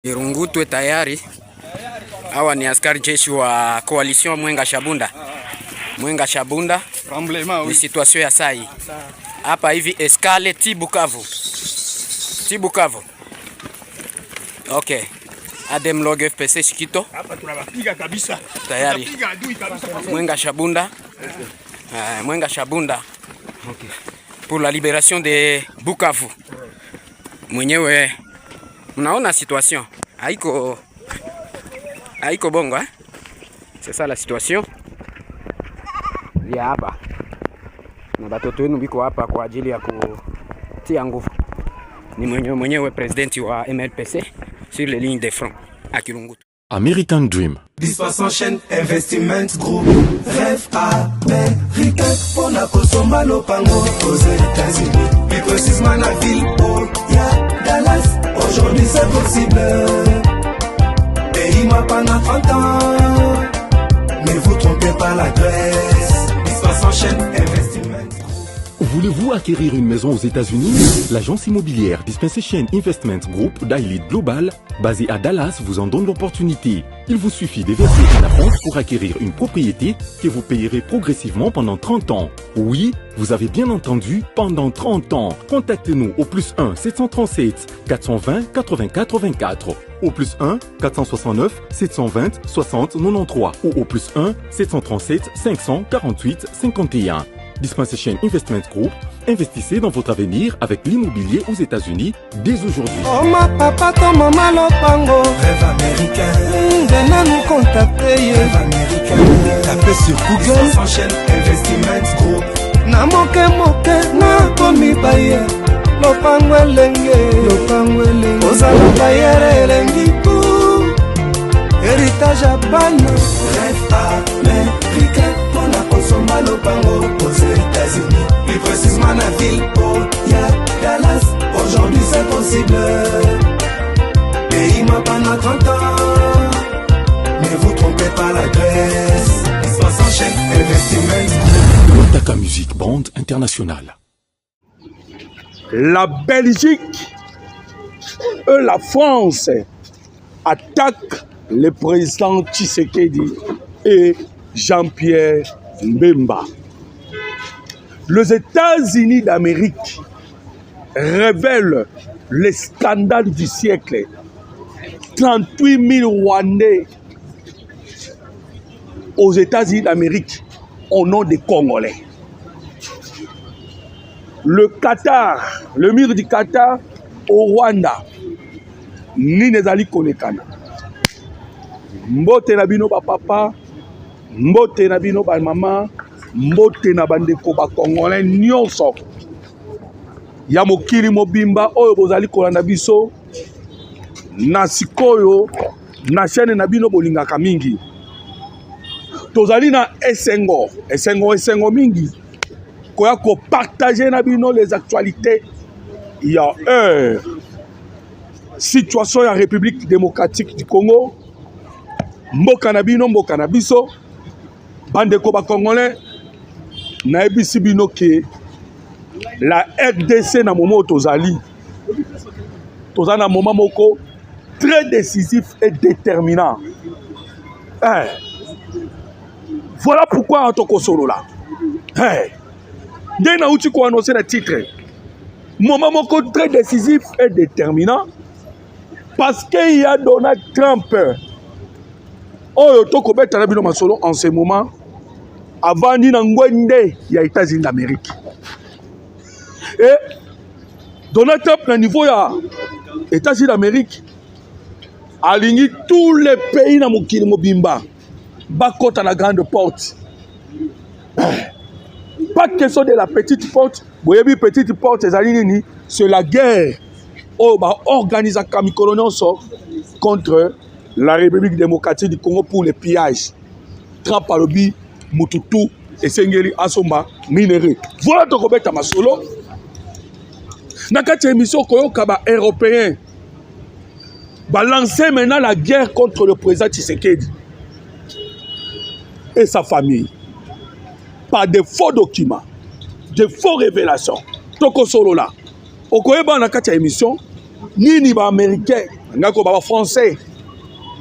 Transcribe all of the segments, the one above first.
Irungutu tayari. Hawa ni askari jeshi wa coalition Mwenga Shabunda. Mwenga Shabunda. Ni situation ya sai. Hapa hivi Escale Tibukavu. Tibukavu. Okay. Adem log FPC Shikito. Hapa tunawapiga kabisa. Tayari. Tunapiga adui kabisa. Mwenga Shabunda. Mwenga Shabunda. Okay. Pour la libération de Bukavu. Mwenyewe mnaona situation. Haiko bongo hein? C'est ça la situation. Ya hapa. Na batoto wenu biko hapa kwa ajili ya kutia nguvu. Ni mwenyewe presidenti wa MLPC sur les lignes de front à Kirungutu. American Dream. Dispassant chaîne Investment Group. Rêve américain pour la consommer nos pangos aux États-Unis. Plus précisément la ville où il y a Dallas. Aujourd'hui c'est possible. Pays moi pendant 30 ans. Ne vous trompez pas l'adresse. Dispassant chaîne Investment. Voulez-vous acquérir une maison aux États-Unis? L'agence immobilière Dispensation Investment Group d'Elite Global, basée à Dallas, vous en donne l'opportunité. Il vous suffit de verser un acompte pour acquérir une propriété que vous payerez progressivement pendant 30 ans. Oui, vous avez bien entendu, pendant 30 ans. Contactez-nous au +1 737 420 84 24, au +1 469 720 60 93 ou au +1 737 548 51. Dispensation Investment Group, investissez dans votre avenir avec l'immobilier aux États-Unis dès aujourd'hui. Oh ma papa, ton maman lopango. Rêve américain. Venez nous contacter. Rêve américain. Tapez sur Google. S'enchaîne Investment Group. Na moke na komi baye. Lopango elenge. Ozala bayere elengi pou. Héritage à banne. Rêve américain. On a consommé lopango aux États-Unis. Plus précisément la ville où il y a Dallas. Aujourd'hui c'est possible. Pays moi pendant 30 ans. Ne vous trompez pas l'adresse. 60 chaîne Investment. Otaka Music Band International. La Belgique et la France attaquent le président Tshisekedi et Jean-Pierre Mbemba. Les États-Unis d'Amérique révèlent le scandale du siècle. 38 000 Rwandais aux États-Unis d'Amérique au nom des Congolais. Le Qatar, le mur du Qatar au Rwanda, ni nezali konekana. Mbote na bino ba papa, mbote na bino ba mama, mbote na bandeko ba Congolais nyonso. Ya mokili mobimba oyo bozali kolanda biso na sikoyo na chaîne na bino bolingaka mingi. Tozali na esengo mingi. Koya ko partager na bino les actualités. Il y a situation ya République démocratique du Congo. Mboka na bino mboka na biso. Bandeko ba Congolais na ebisi bino ke la RDC na moment tozali. Tozali na moment moko très décisif et déterminant. Voilà pourquoi on toko solo là. Dès na uti ko annoncer le titre. Moment moko très décisif et déterminant parce qu'il y a Donald Trump. Oh, toko beta na bino masolo en ce moment avant ni na ngwende ya États-Unis d'Amérique. Et Donald Trump na niveau ya États-Unis d'Amérique aligné tous les pays na mokili mobimba. Bakota la grande porte. Pas de question de la petite porte. Boyebi petite porte c'est la guerre. Oh bah organise Kamikolonoso contre la République démocratique du Congo pour les pillages. Trump Alobi, Mututu et Sengeli Asomba minéré. Voilà ton Robert Masolo. Dans cette émission Koyokaba européen va lancer maintenant la guerre contre le président Tshisekedi et sa famille par de faux documents, de faux révélations. Toko solo là. Okoyeba na kati ya émission nini ba américain ngako ba français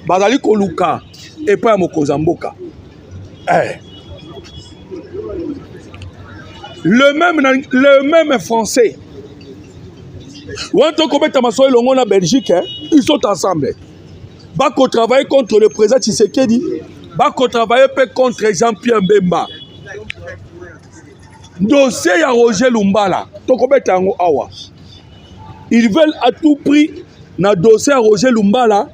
bazali koluka epa ya mokonzi mboka le même français wanto kobeta maso elongo na Belgique ils sont ensemble bako travailler contre le président Tshisekedi bako travailler contre Jean-Pierre Bemba dossier ya Roger Lumbala tokobeta yango awa ils veulent à tout prix na dossier ya Roger Lumbala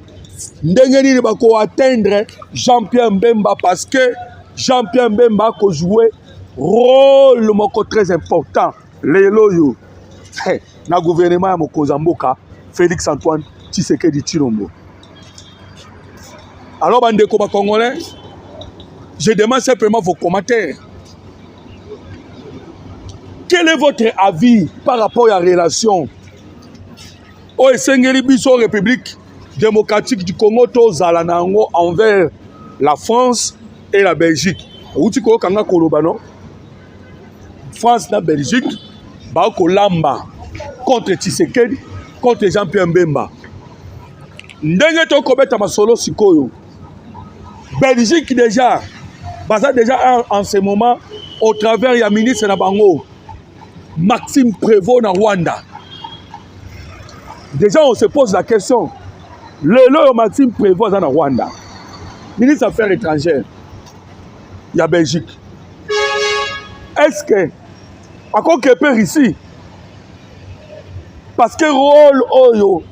ndenge nini bako atteindre Jean-Pierre Bemba parce que Jean-Pierre Bemba ko jouer rôle moko très important lelo yo na gouvernement ya mokonzi mboka Félix Antoine Tshisekedi Tshilombo. Alors bandeko ba congolais, je demande simplement vos commentaires. Quel est votre avis par rapport à la relation au Sengeli biso République démocratique du Congo to zalanango envers la France et la Belgique? Outi ko kanga koloba non? France na Belgique ba ko lamba contre Tshisekedi, contre Jean-Pierre Bemba. Ndenge to kobeta masolo sikoyo. Belgique déjà, basa déjà en ce moment au travers ya ministre na bango Maxime Prévost na Rwanda. Déjà on se pose la question. Le Maxime Prévost na Rwanda. Ministre des Affaires étrangères. Il y a Belgique. Est-ce que à quoi que peut ici? Parce que rôle oyo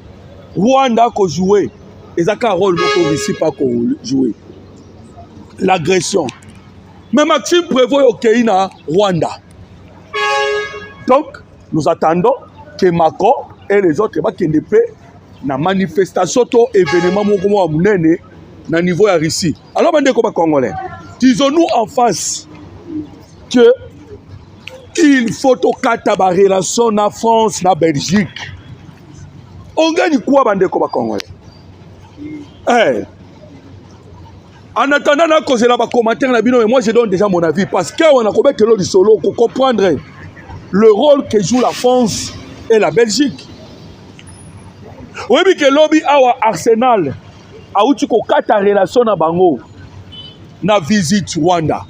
Rwanda ko jouer, et ça un rôle beaucoup ici pas ko jouer. L'agression. Mais Maxime Prévost au Kenya, Rwanda. Donc nous attendons que Macron et les autres qui ne paient na manifestation to événement moko munene na niveau ya Russie. Alors bande ko ba congolais. Disons-nous en face que il faut au kataba relation na France na Belgique. On gagne quoi bande ko ba congolais? En attendant na cause la ba commentaire na bino, moi je donne déjà mon avis parce que on a commis que l'autre solo pour comprendre le rôle que joue la France et la Belgique. Oui mais que lobby awa Arsenal a outi ko kata relation na bango na visite Rwanda.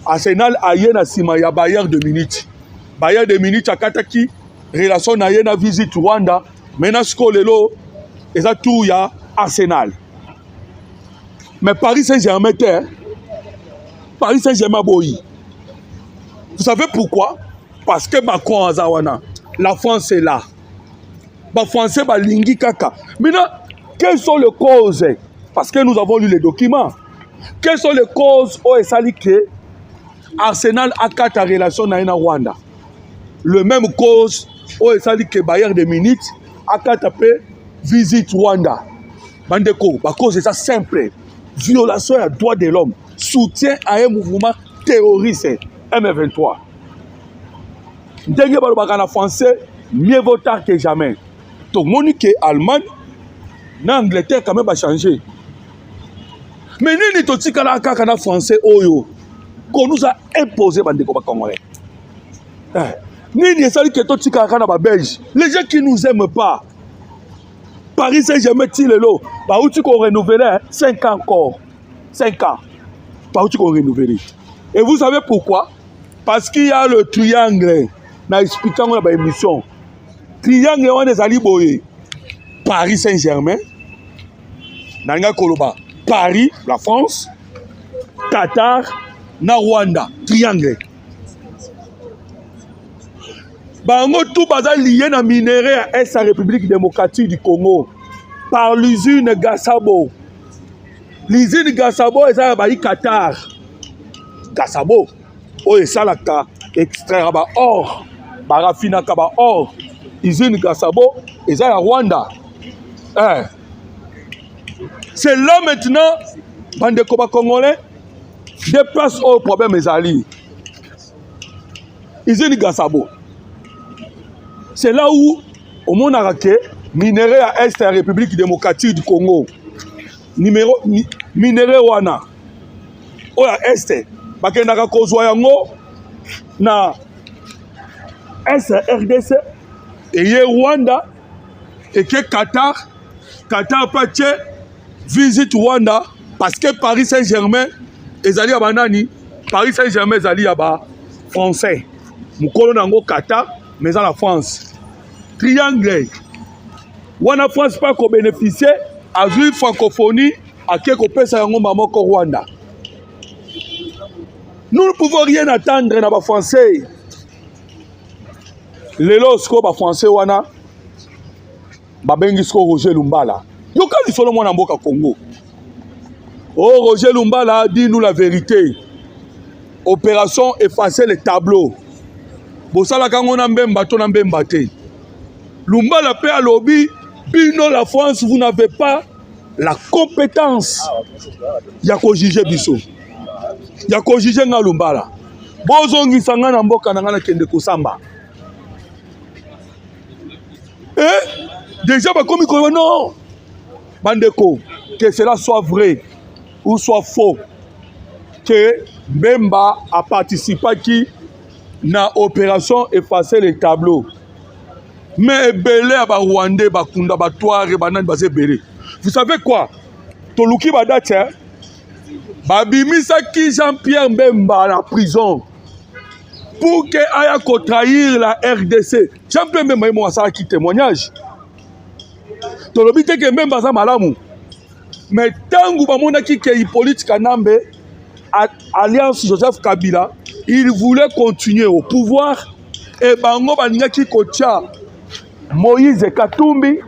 Arsenal a yé na sima ya Bayern de Munich. Bayern de Munich a kataki relation na yé na visite Rwanda. Maintenant sko lelo eza tout ya Arsenal. Mais Paris Saint-Germain Paris Saint-Germain boyi. Vous savez pourquoi? Parce que Macron azawana. La France est là. Ba français ba lingi kaka. Maintenant, quelles sont les causes? Parce que nous avons lu les documents. Quelles sont les causes où est-ce que Arsenal a quatre relations na Rwanda? Le même cause où est-ce que Bayern de Munich a quatre visite Rwanda. Bandeko, la cause est ça simple. Violation des droits de l'homme. Soutien à un mouvement terroriste M23. Ndenge balobaka français, mieux vaut tard que jamais. Donc Monique Allemagne, l'Angleterre quand même va changer. Mais nini totikala kaka na français oyo qu'on nous a imposé bandeko ba congolais. Nini esali que totikala na ba belge. Les gens qui nous aiment pas. Paris Saint-Germain tilelo, ba outi ko renouveler 5 ans encore. 5 ans. Ba outi ko renouveler. Et vous savez pourquoi? Parce qu'il y a le triangle. Na expliquant la émission. Triangle on est ali boye. Paris Saint-Germain. Nanga Koloba. Paris, la France. Qatar, na Rwanda. Triangle. Bango tout bazal lié na minerai à la République démocratique du Congo par l'usine Gassabo. L'usine Gassabo est à Qatar. Gassabo. Oh, ça la extraire or. Barafina kaba or. Usine Gassabo est à Rwanda. C'est là maintenant, bande koba congolais, déplace au problème les alliés. Usine Gassabo. C'est là où, au monde araké, minerai à Est, la République démocratique du Congo. Minerai wana. Ou à Est, bakendaka kozwa yango na Est RDC et Rwanda et que Qatar pas visite Rwanda parce que Paris Saint-Germain ezali ya banani Paris Saint-Germain ezali ya ba français mukolo nango Qatar mais en la France triangle wana France pas ko bénéficier à jouer francophonie à quelque pesa yango mamoko Rwanda. Nous ne pouvons rien attendre na ba français lelo sko ba français wana ba bengi sko Roger Lumbala yoka li solo mwana mboka Congo. Oh Roger Lumbala dis-nous la vérité. Opération effacer les tableaux. Bosala kango na mbemba to na mbemba te. Lumbala pe a lobby bino la France vous n'avez pas la compétence ya ko juger biso. Ya ko juger nga Lumbala. Bozongi sanga na mboka na ngana kende kosamba. Déjà comme non. Bandeko, que cela soit vrai ou soit faux, que Mbemba a participé qui na opération effacer les tableaux. Mais belé à Rwandais, Bakunda, Batouare, Banan, Bazé belé. Vous savez quoi? Toluki Badate, Babimisa qui Jean-Pierre Mbemba à la prison pour que aya ko trahir la RDC. Jean-Pierre Mbemba moi ça qui témoignage. Tolobi te que Mbemba za malamu. Mais tangu bamona ki ke Hippolyte Kanambe alliance Joseph Kabila, il voulait continuer au pouvoir et bango baninga ki kotia Moïse Katumbi,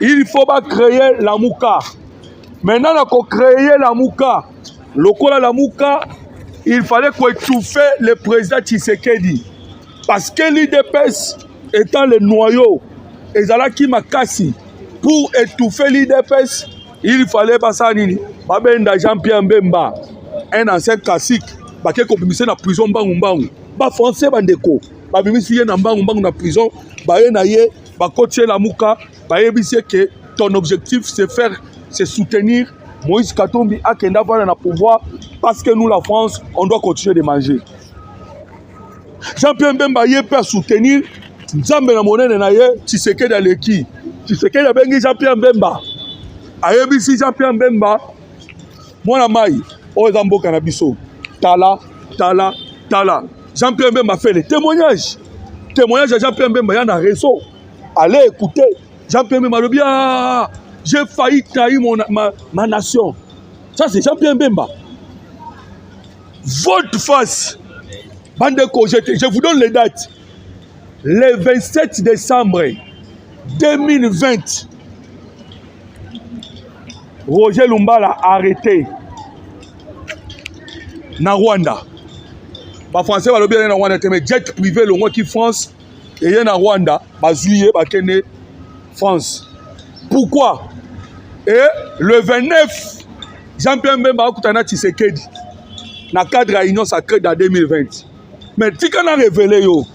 il faut pas créer la Mouka. Maintenant on a créé la Mouka. Lokola la Mouka, il fallait qu'on étouffe le président Tshisekedi parce que l'IDPS étant le noyau et Zalaki Makassi pour étouffer l'IDPS. Il fallait passer nini babenda Jean-Pierre Mbemba un ancien classique baké ko bimisé na prison bangu ba français bandeko ba bimisé na bangu na prison ba na ye ba coacher la Mouka ba yebisé que ton objectif c'est soutenir Moïse Katumbi akenda vana na pouvoir parce que nous la France on doit continuer de manger. Jean-Pierre Mbemba ye peut soutenir Nzambe na monene na ye Tshisekedi aleki Tshisekedi abengi Jean-Pierre Mbemba ayebisi Jean-Pierre Mbemba mwana mai oza mboka na biso tala Jean-Pierre Mbemba fait le témoignage de Jean-Pierre Mbemba ya na réseau allez écouter Jean-Pierre Mbemba lobi j'ai failli trahir ma nation. Ça c'est Jean-Pierre Mbemba. Votre face bandeko je vous donne les dates. Le 27 décembre 2020 Roger Lumbala arrêté na Rwanda. Ba français balobi na Rwanda mais jet privé le qui France et na Rwanda bazuye bakene France. Pourquoi? Et le 29 Jean-Pierre Mbemba akutana Tshisekedi na cadre à Union Sacrée dans 2020. Mais tika na révélé yo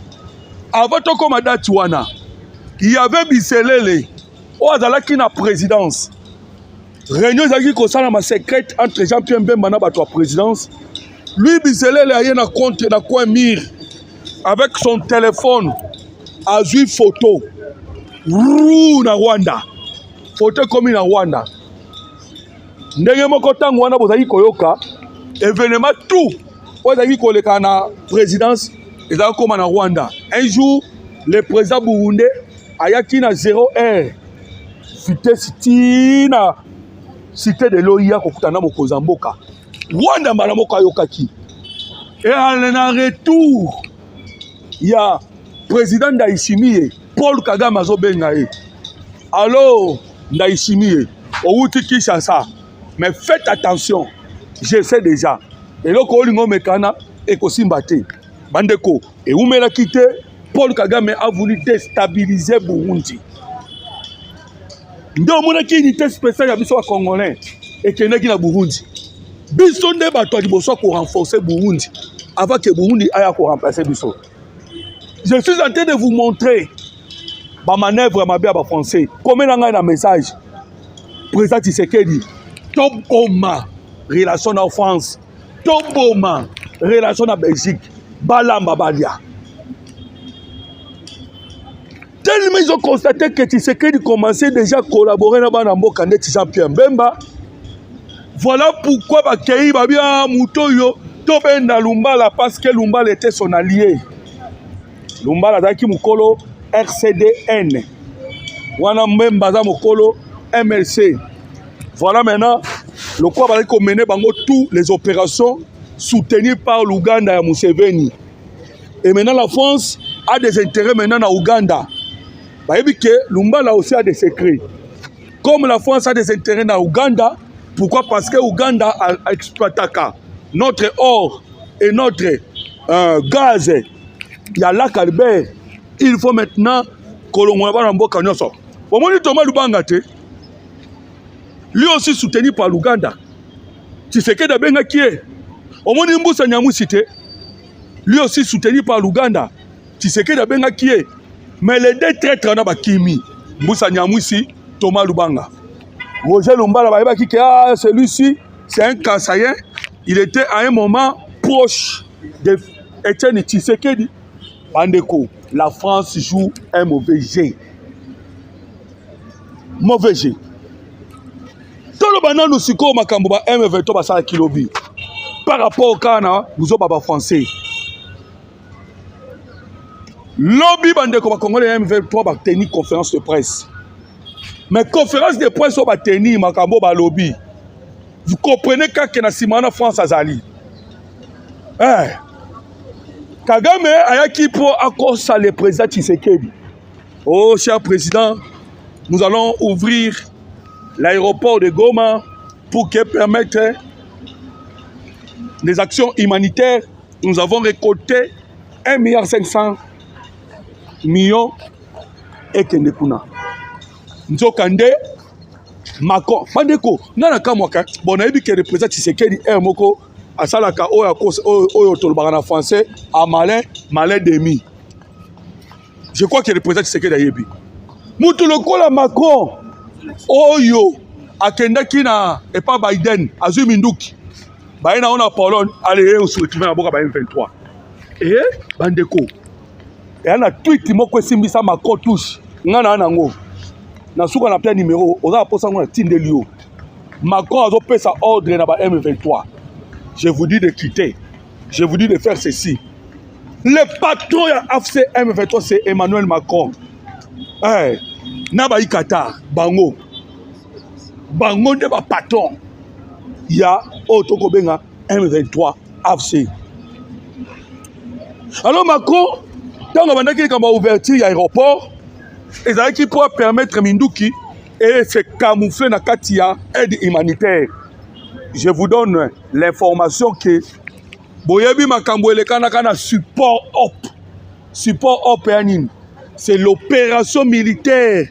avant to comme date wana il y avait Biselele o azalaki na présidence. Réunion zaki kosala ma secrète entre Jean-Pierre Mbemba na bato présidence. Lui Biselele a na compte na coin mire avec son téléphone a vu photo rou na Rwanda. Photo comme na Rwanda. Ndenge moko tango wana bozaki koyoka événement tout bozaki koleka na présidence ezaki koma na Rwanda. Un jour le président burundais ayaki na 0 vitesse tina cité de l'OIA kokutana mokonza mboka Rwanda mbala moko ayokaki et en retour il y a président Ndayishimiye Paul Kagame azobenga ye alors Ndayishimiye outi Kinshasa mais faites attention je sais déjà et loko olingo mekana ekosimba te bandeko et umela kite Paul Kagame a voulu déstabiliser Burundi. Ndo mona ki unité spéciale ya biso congolais et keneki na Burundi. Biso nde bato liboso ko renforcer Burundi avant que Burundi aya ko remplacer biso. Je suis en train de vous montrer ma manœuvre ma bien ba français. Comment na ngai na message. Président Tshisekedi toboma relation na France, toboma relation na Belgique, balamba balia. Tellement Comme ils ont constaté que Tshisekedi commençait déjà à collaborer avec Namboka Jean-Pierre Mbemba, voilà pourquoi Bakei Babia Moutoyo Tobenda Lumbala parce que Lumbala était son allié. Lumbala Daki Mukolo RCDN. Wana Mbemba za Mukolo MLC. Voilà maintenant le quoi va mener toutes les opérations soutenues par l'Ouganda et Museveni. Et maintenant la France a des intérêts maintenant à Ouganda. Lumbala aussi a des secrets. Comme la France a des intérêts à Ouganda, pourquoi? Parce que Ouganda a exploité notre or et notre gaz. Il y a là Albert. Il faut maintenant que l'on va en Mboka Nyonso. Thomas Lubangate, lui aussi soutenu par l'Ouganda. Tshisekedi Abenga qui est. Omoni Mbusa Nyamusite, lui aussi soutenu par l'Ouganda. Tshisekedi Abenga qui est. Mais les deux traîtres n'ont pas Kimi. Mbusa Nyamusi, Thomas Lubanga. Roger Lumbala, celui-ci, c'est un Kassaïen. Il était à un moment proche de Etienne Tshisekedi. Bandeko, la France joue un mauvais jeu. Mauvais jeu. Tout le banane nous siko makamboba M23 basala kilobi. Par rapport au Kana, vous avez pas français. Lobby bandeko ba Congolais M23 ba tenir conférence de presse. Mais conférence de presse va tenir makambo ba lobby. Vous comprenez quand na simana France azali. Kagame ayaki pour accorder le président Tshisekedi. Oh cher président, nous allons ouvrir l'aéroport de Goma pour que permettre des actions humanitaires. Nous avons récolté 1,5 milliard et Kendekuna. Nzokande Macron. Bandeko, nana kamwaka. Bon, on a dit que le président Tshisekedi est moko asalaka oyo tolobaka na français à malin demi. Je crois que le président Tshisekedi a yebi. Mutu lokola Macron oyo akendaki na epa Biden azwi minduki. Baina ona Pologne allez au soutien na boka ba M23. Bandeko. Et on a tweet moko simbisa Macron touche. Ngana nango. Na souka na plein numéro, on a posé un tindelio. Macron a fait sa ordre na ba M23. Je vous dis de quitter. Je vous dis de faire ceci. Le patron de AFC M23 c'est Emmanuel Macron. Naba Qatar, Bango. Bango de ba patron. Il y a Otoko Benga M23 AFC. Alors Macron, tant qu'on a ouvert l'aéroport, ils ont qui pourra permettre Minduki et se camoufler dans Katia aide humanitaire. Je vous donne l'information que Boyebi Makambo et le Kanakana support op. Support op c'est l'opération militaire.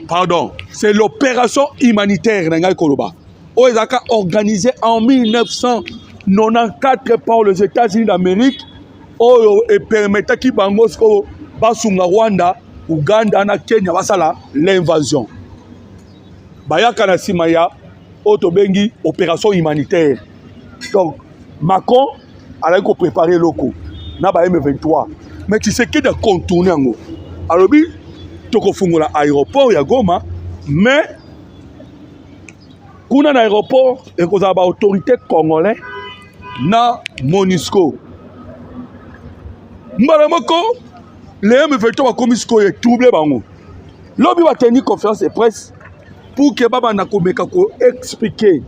Pardon, c'est l'opération humanitaire dans Koloba. Ils ont organisé en 1994 par les États-Unis d'Amérique et permettait qu'ils bangosko basunga Rwanda, Ouganda na Kenya basala l'invasion. Bayaka na simaya otobengi opération humanitaire. Donc Macron a préparé loko na ba M23. Mais tu sais que de contourner ngo. Alors bi toko fungola aéroport ya Goma, mais kuna na aéroport et ko za ba autorité congolais na MONUSCO. Mbaramoko les M23 va comme ce est troublé bango. Lobby va tenir conférence de presse pour que baba na komeka ko expliquer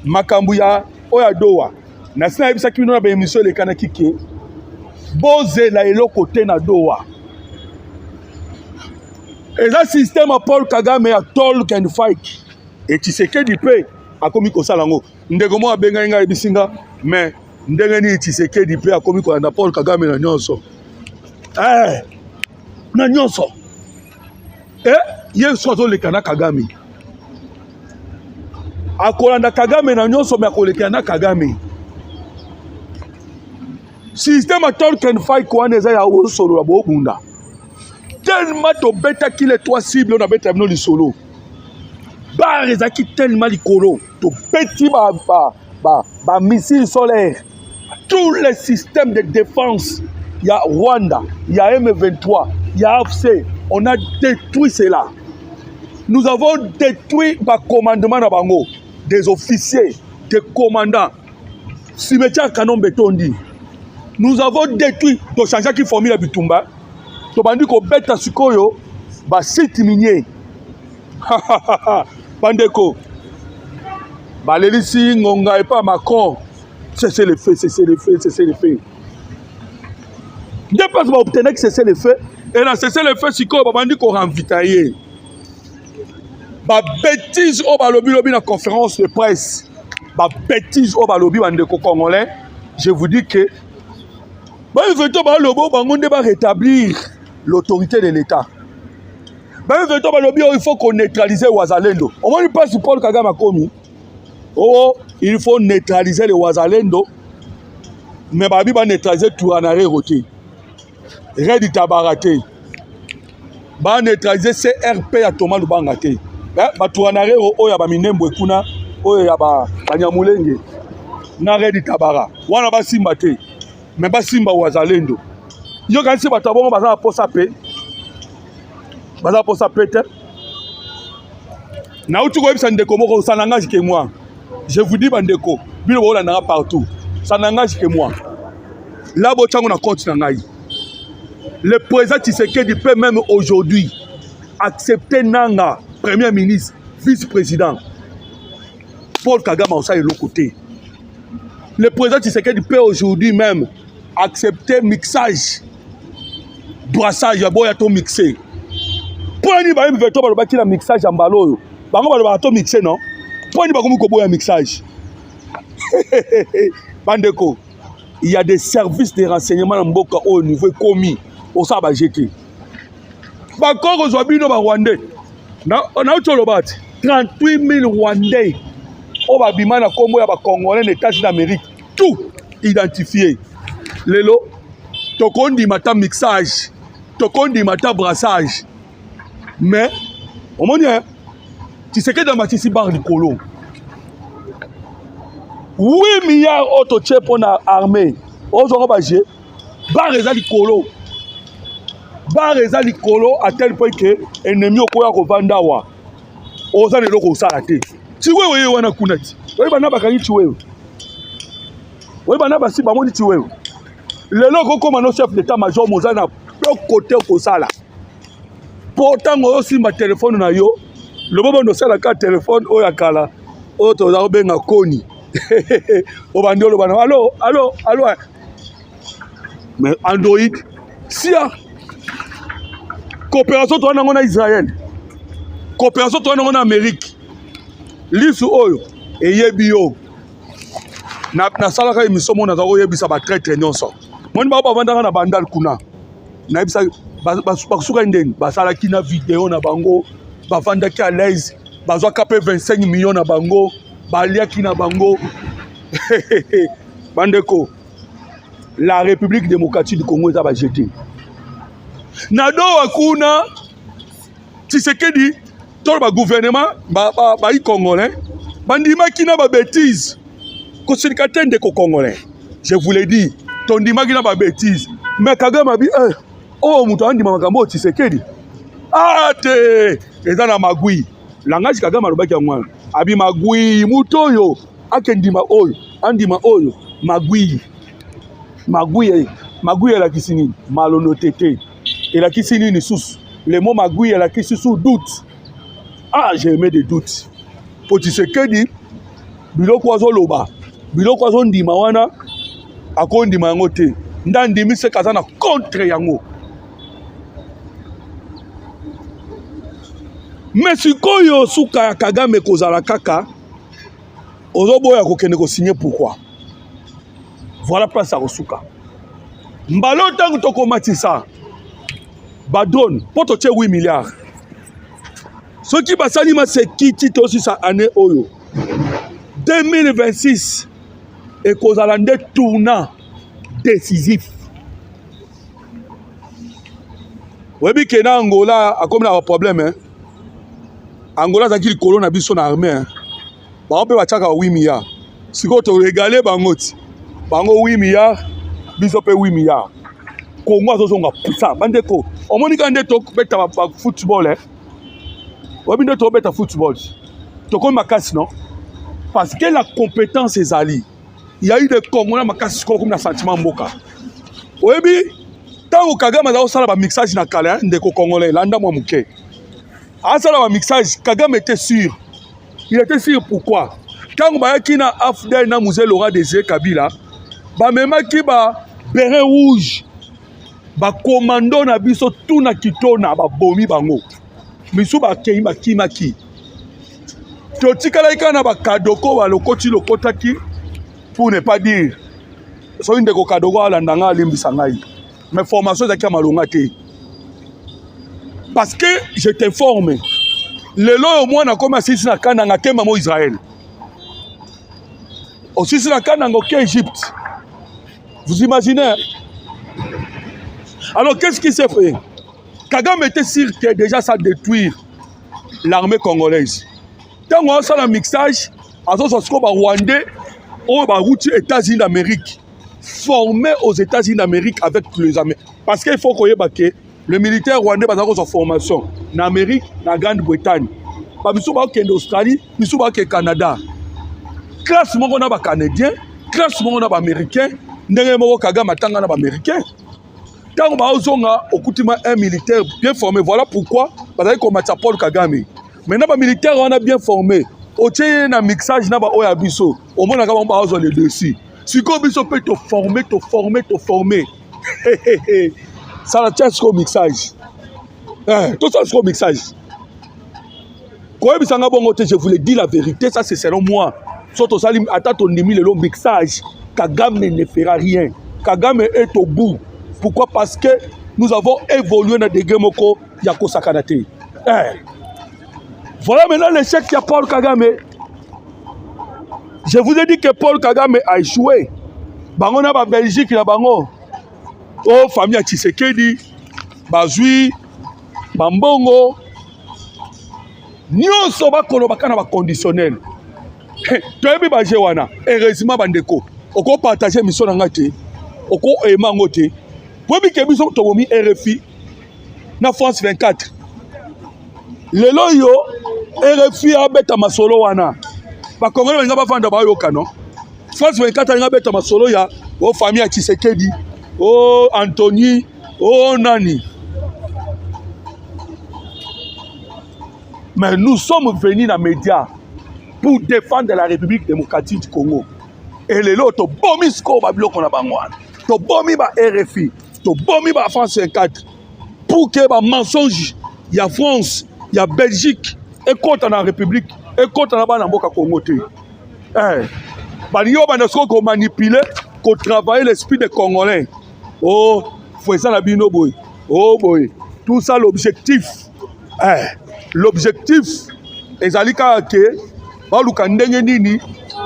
makambu ya oya dowa. Na sina ebisa ki na ba émission le kanaki ke boze la eloko te na dowa. Et le système à Paul Kagame a talk and fight. Et Tshisekedi pe a komi ko salango. Ndeko mo abenga nga ebisinga mais ndenge ni Tshisekedi pe a komi ko na Paul Kagame na nyonso. Na nyonso. Ye sozo le kana Kagame. Akolanda Kagame na nyonso me akoleka na Kagame. Système à talk and fight ko aneza ya wo solo la bokunda. Tellement de bêta qui les trois cibles on a bêta no li solo. Ba ezaki tellement likolo to petit ba missile solaire. Tous les systèmes de défense, il y a Rwanda, il y a M23, il y a AFC, on a détruit cela. Nous avons détruit le commandement de Bango, des officiers, des commandants. Cimetière Canon Betondi. Nous avons détruit, donc changer qui formule la Bitumba. Donc on dit qu'on bête à Sukoyo, bah site minier. Bandeko. Bah l'hélici, Ngonga et pas Macron. Cessez les faits, cessez les faits, cessez les faits. Dès pas va obtenir que cessez les faits. Et là, cessez les faits, Sukoyo, bah on dit qu'on renvitaille. Bah bêtise, oh bah lobby la conférence de presse. Bah bêtise, oh bah lobby bandeko congolais. Je vous dis que bah il faut rétablir l'autorité de l'État. Il faut qu'on neutralise Ouazalendo. On ne pas si Paul Kagame a commis. Oh, il faut neutraliser les Ouazalendo. Mais il faut neutraliser Touranare Roté. Redi Tabarate. Il faut neutraliser CRP à Thomas Lubangate. Touranare Oya Baminembo Kuna. Oya Banyamulenge. Na Redi Tabara. Wana Basimbate. Mais pas Simba Ouazalendo. Yo quand c'est batabon baza posa pe. Baza posa pete. Na utu ko ebisa ndeko moko ça n'engage que moi. Je vous dis bandeko, bino bola nanga partout. Ça n'engage que moi. Là bo chango na compte na ngai. Le président Tshisekedi peut même aujourd'hui accepter nanga premier ministre, vice-président. Paul Kagame au ça de l'autre côté. Le président Tshisekedi peut aujourd'hui même accepter mixage, brassage, il y a tout mixé. Pour nous, il y a un mixage en ballon. Il y a tout mixé, non? Pour nous, il y a un mixage. Bandeko, il y a des services de renseignement au niveau commis. Au Saba GT. Bakor aujourd'hui, nous sommes Rwandais. On a 38 000 Rwandais. On va bimana Congo, il y a Congolais, les États-Unis d'Amérique. Tout identifié. Lelo, tokondi mata mixage, tokondi mata brassage. Mais, au moins, tu sais que dans ma tisi bar du colo. 8 milliards auto pour l'armée. Aujourd'hui, bar est à l'icolo. Bar est à l'icolo à tel point que l'ennemi au koya ko vandawa. Oza ne loko salate. Tu vois, wana kunati. Oui, bana bakani tu vois. Oui, bana basi bamoni tu vois. Le logo comme un chef d'état-major Mozana peut côté au sala. Pourtant aussi ma téléphone na yo. Le moment no sala ka téléphone o yakala. O to za benga koni. O bandi lo bana. Allô. Mais Android sia coopération to na Israël. Coopération to na Amérique. Lisu oyo eyebio. Na salaka émission mona za oyebisa ba traité nyonso. Moi ba bavandaka na bandal kuna. Na bisa basuka ndeni basalaki na vidéo na bango, bavandaki à l'aise, bazwa kapé 25 millions na bango, baliaki na bango. Bandeko. La République démocratique du Congo est à jeter. Nado akuna Tshisekedi tout le gouvernement ba congolais bandima kina ba bêtise ko syndicateur de congolais. Je vous l'ai dit, ton dima kina ba bêtise. Mais Kagame a dit oh muto andima makambo Tshisekedi. Ate ezana magui. Langage Kagame alobaki ngwana. Abi magui muto yo akendima oyo, andima oyo magui. Magui la kisini malhonnêteté. Et la kisini ni sous. Le mot magui la kisini sous doute. Ah, j'ai aimé des doutes. Pour Tshisekedi, biloko wazo loba. Biloko wazo ndima wana akondima yango te. Ndandimi se kazana contre yango. Mais sikoyo suka ya Kagame kozala kaka ozoboya kokende ko signer pourquoi? Voilà pas ça osuka. Mbalo tangu tokomatisa ba drone poto che 8 milliards. Ce qui va salir c'est qui tite aussi sa année oyo 2026 et kozala nde tournant décisif. Webi kena Angola a comme un problème hein. Angola za kili kolona biso na armée hein. Ba on peut ba chaka 8 milliards. Si ko to régaler bangoti. Bango 8 milliards, biso pe 8 milliards. Congo azozonga puissant bandeko omonika ndeto beta ba football obi ndeto beta football tokomi makasi non parce que la compétence ezali il y a eu des Congolais makasi comme na sentiment mboka oyebi tango Kagame aza osala ba mixage na kala ndeko Congolais landa mwa muke asala ba mixage Kagame était sûr. Il était sûr pourquoi quand bayaki na AFDEL na musée Laurent Désiré Kabila ba memaki ba béret rouge ba commando na biso tout na kitona ba bomi bango misu ba kei makimaki totikala ikana ba kadoko ba lokoti lokotaki pour ne pas dire so inde ko kadoko ala ndanga alimbisa ngai mais formation za kia malonga te parce que je t'informe lelo au moins na comme sisi na kana ngakema mo Israël aussi sisi na kana ngoke Égypte vous imaginez. Alors, qu'est-ce qui s'est fait? Kagame était sûr que déjà ça détruire l'armée congolaise. Quand on a fait le mixage, à ce moment-là, Rwandais, on va router aux États-Unis d'Amérique, formé aux États-Unis d'Amérique avec les Américains. Parce qu'il faut qu'on ait que le militaire rwandais va avoir sa formation en Amérique, en Grande-Bretagne. Parce que nous sommes en Australie, nous sommes au Canada. Classement, on a des Canadiens, classement, on a des Américains, nous avons des Américains. Quand on a un militaire bien formé, voilà pourquoi parce qu'on a Paul Kagame. Maintenant, les militaires on a bien formé. Au tient un mixage, on a un biseau. Au moins, on a les dessus. Si on peut te former. Ça la tient sur le mixage. Tout ça sur le mixage. Je voulais dire la vérité, ça c'est selon moi. Surtout ça, attends ton ennemi le mixage. Kagame ne fera rien. Kagame est au bout. Pourquoi? Parce que nous avons évolué dans des Gemoko Yako Sakanate. Voilà maintenant l'échec qu'il y a Paul Kagame. Je vous ai dit que Paul Kagame a échoué. Bango na ba Belgique na bango. Oh famille Tshisekedi, Bazui, Bambongo. Nyonso ba koloba kana ba conditionnel. Toyebi ba jewana. Heureusement bandeko. Oko partager mission na ngate. Oko ema ngote. Pobi kebiso tobomi RFI na France 24. Lelo yo RFI abeta masolo wana. Ba Congolais benga ba fanda ba yoka non. France 24 nga beta masolo ya o famille ya Tshisekedi, o Anthony, o nani. Mais nous sommes venus dans les médias pour défendre la République démocratique du Congo. Et lelo to bomi sko ba biloko na bangwana. To bomi ba RFI. To bomi ba France 24 pour que ba mensonge ya France ya Belgique et contre la République et contre la bana mboka Congo te ba yo ba nesko ko manipuler ko travailler l'esprit des Congolais. Oh faut ça la bino boy, oh boy, tout ça l'objectif ezalika ke ba luka ndenge nini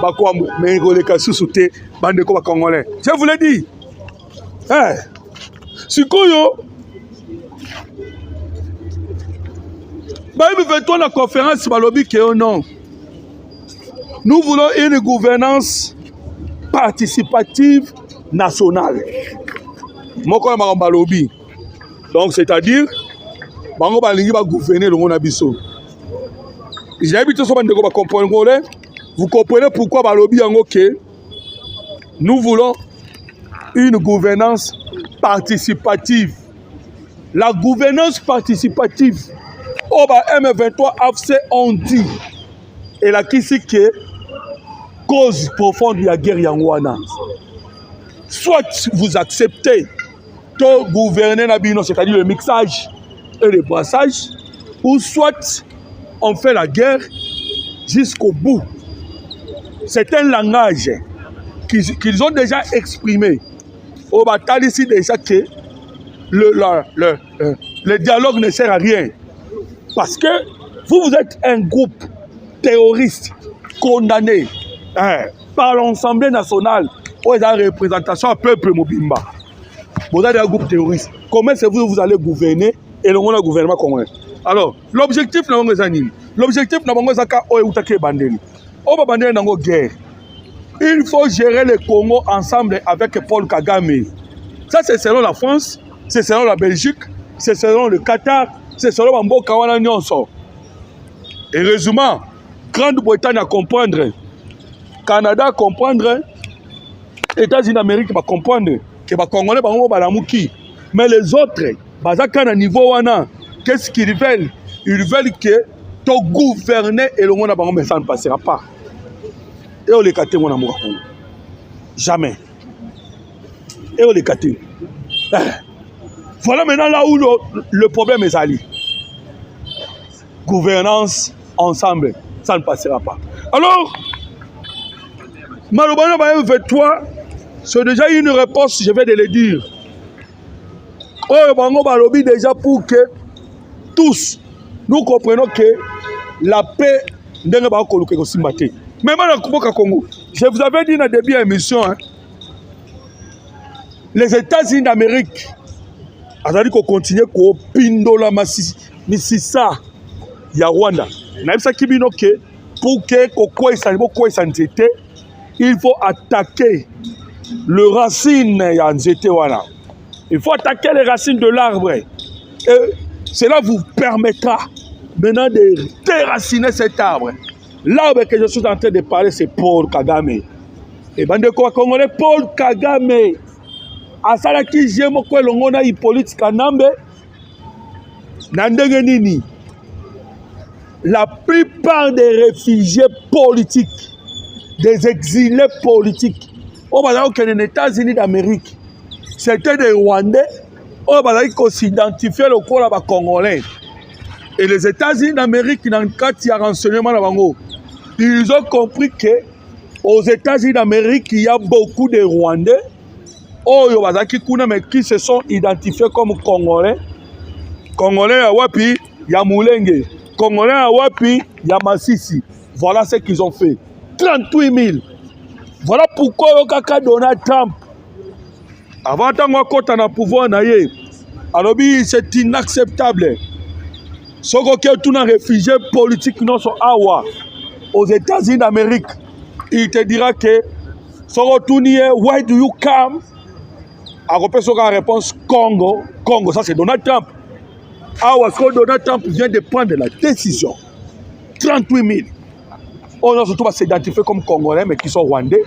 ba ko me roleka susuté bande ko ba Congolais. Je vous l'ai dit. Sikoyo toi la conférence balobi que non. Nous voulons une gouvernance participative nationale. Moko na balobi. Donc c'est-à-dire bango balingi ba gouverner le monde biso. J'ai habité so bande ko ba comprendre. Vous comprenez pourquoi balobi yango que nous voulons une gouvernance participative. La gouvernance participative, au M23 AFC on dit, et la qui c'est que cause profonde de la guerre Yangwana. Soit vous acceptez de gouverner Nabino, c'est-à-dire le mixage et le brassage, ou soit on fait la guerre jusqu'au bout. C'est un langage qu'ils ont déjà exprimé. Au bataille ici déjà que le dialogue ne sert à rien. Parce que vous êtes un groupe terroriste condamné par l'Assemblée nationale aux représentations du peuple Mobimba. Vous êtes un groupe terroriste. Comment est-ce que vous allez gouverner et le gouvernement congolais? Alors, l'objectif n'est pas ça. L'objectif n'est pas ça que bandeli. On va bandeli dans la guerre. Il faut gérer le Congo ensemble avec Paul Kagame. Ça, c'est selon la France. c'est selon la Belgique, c'est selon le Qatar, c'est selon Mboka wana nyonso. Heureusement, Grande-Bretagne à comprendre, Canada à comprendre, États-Unis d'Amérique à comprendre que les Congolais sont balamuki. Mais les autres, à niveau wana, qu'est-ce qu'ils veulent? Ils veulent que ton gouverner et le monde mais ça ne passera pas. Et on les caté mon amour. Jamais. Et on les caté. Voilà maintenant là où le problème est allé. Gouvernance ensemble, ça ne passera pas. Alors, Malobana M23, c'est déjà une réponse, je vais te le dire. Oh, Bango Balobi déjà pour que tous nous comprenons que la paix n'est pas aussi matée. Même dans le Congo, je vous avais dit dans le début de l'émission, les États-Unis d'Amérique, ils ont dit qu'on continue à pindola Mississa, il y a Rwanda. Pour que il faut attaquer le racine il faut attaquer les racines de l'arbre. Et cela vous permettra maintenant de déraciner cet arbre. L'arbre que je suis en train de parler, c'est Paul Kagame. Et bande quoi congolais, Paul Kagame. Asalaki jemo ko longona Hippolyte Kanambe. Nandenge nini. La plupart des réfugiés politiques, des exilés politiques, au les États-Unis d'Amérique, c'était des Rwandais, qui s'identifiaient au corps des Congolais. Et les États-Unis d'Amérique, dans le cadre de renseignement, ils ont compris qu'aux États-Unis d'Amérique, il y a beaucoup de Rwandais qui se sont identifiés comme Congolais. Congolais à Wapi, il y a Moulenge. Congolais à Wapi, il y a Massissi. Voilà ce qu'ils ont fait. 38 000. Voilà pourquoi Donald Trump, avant de na pouvoir, alors c'est inacceptable. Ce qui est un réfugié politique aux États-Unis d'Amérique, il te dira que why do you come? La réponse Congo. Congo, ça c'est Donald Trump. Donald Trump vient de prendre la décision. 38 000. On a surtout s'identifier comme Congolais, mais qui sont Rwandais.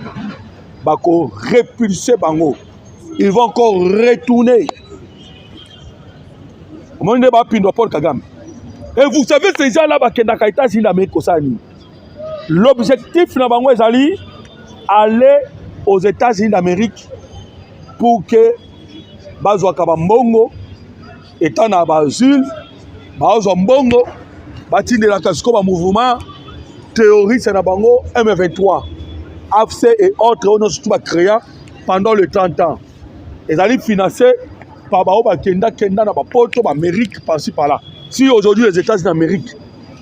Bako repulser Bango. Ils vont encore retourner. Et vous savez, ces gens-là, l'objectif est aller aux États-Unis d'Amérique pour que Bazouaka Mbongo, étant à Bazul, Bazou Mbongo, Batine la Casco, mouvement terroriste na Bango, M23, AFC et autres, on a surtout créé pendant les 30 ans. Ils allaient financer par Kenda na Poto, Amérique, par-ci par-là. Si aujourd'hui les États-Unis d'Amérique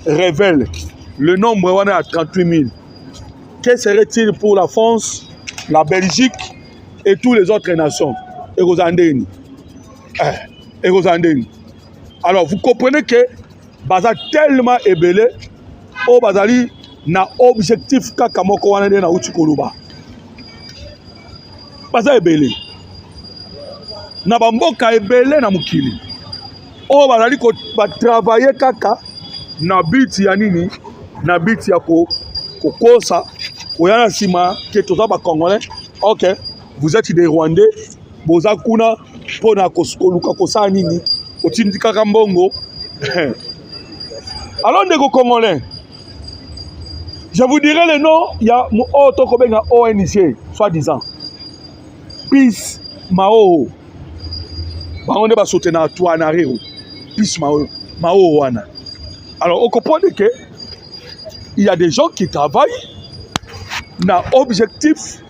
révèlent le nombre on est à 38 000, que serait-il pour la France, la Belgique et toutes les autres nations? Alors vous comprenez que Baza tellement ébélé, au Bazali n'a objectif Kakamoko wana na Uchikoluba. Baza ébélé. Na bamboka ébélé na mukili. Oh Bazali ko ba travailler kaka na biti ya nini? Na biti ya kokosa oyana sima ke toza ba Congolais. OK, vous êtes des Rwandais, boza kuna pona koluka kosa nini? Otindika kambongo. Alors ndeko Congolais, je vous dirai le nom, il y a un ONG, soi-disant. Peace Mao. On va soutenir toi en arrière. Peace Mao wana. Alors, on comprend que il y a des gens qui travaillent dans l'objectif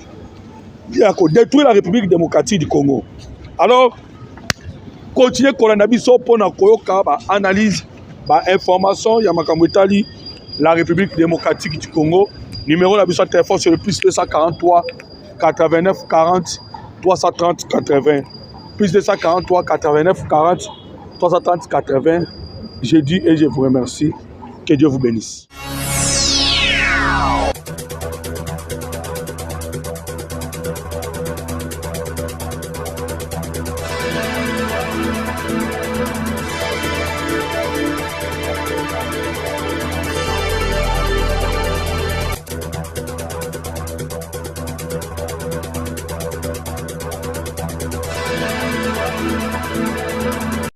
de détruire la République démocratique du Congo. Alors, continuez coronavirus pour na koyoka ba analyse, ba information, ya makambo etali la République démocratique du Congo. Numéro de la téléphone c'est le plus 243 89 40 330 80. Plus 243 89 40 330 80. Je dis et je vous remercie. Que Dieu vous bénisse.